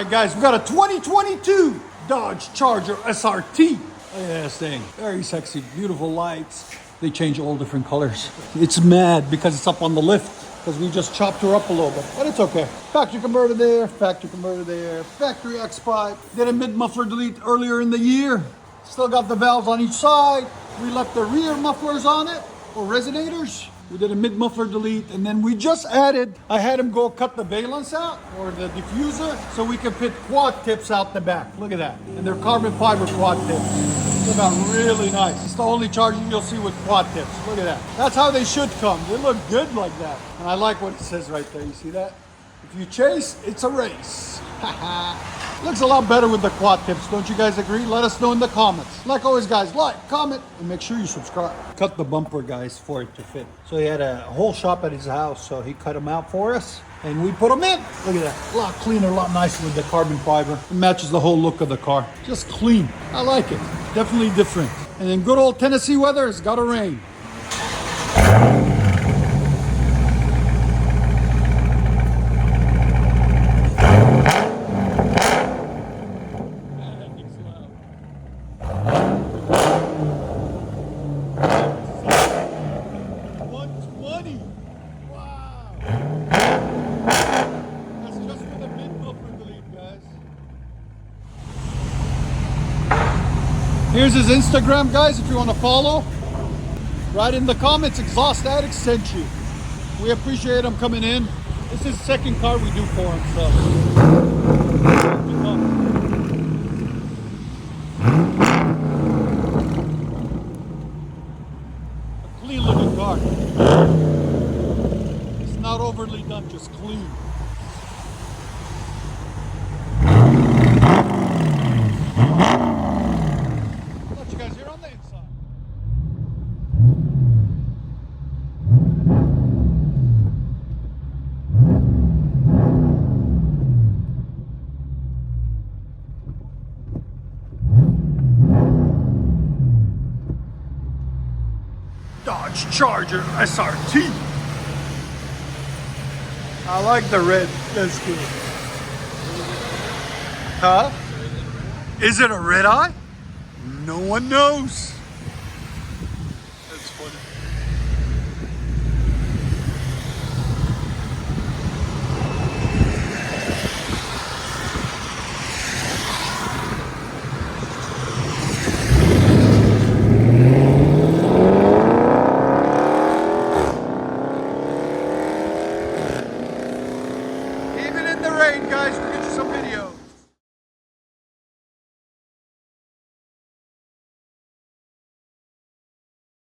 Hey guys, we got a 2022 Dodge Charger SRT. Look at this thing. Very sexy, beautiful lights. They change all different colors. It's mad because it's up on the lift because we just chopped her up a little bit, but it's okay. Factory converter there, factory X pipe. Did a mid-muffler delete earlier in the year. Still got the valves on each side. We left the rear mufflers on it, or resonators. We did a mid-muffler delete, and then we just added, I had him go cut the valence out, or the diffuser, so we can put quad tips out the back. Look at that. And they're carbon fiber quad tips. Look out, really nice. It's the only Charger you'll see with quad tips. Look at that. That's how they should come. They look good like that. And I like what it says right there. You see that? If you chase, it's a race. Looks a lot better with the quad tips. Don't you guys agree? Let us know in the comments. Like always, guys, like, comment, and make sure you subscribe. Cut the bumper, guys, for it to fit. So he had a whole shop at his house, so he cut them out for us, and we put them in. Look at that. A lot cleaner, a lot nicer with the carbon fiber. It matches the whole look of the car. Just clean. I like it. Definitely different. And in good old Tennessee weather, it's gotta rain. Here's his Instagram, guys, if you want to follow. Write in the comments, Exhaust Addict sent you. We appreciate him coming in. This is the second car we do for him, so. A clean looking car. It's not overly done, just clean. Dodge Charger SRT. I like the red. That's good. Huh? Is it a red eye? No one knows.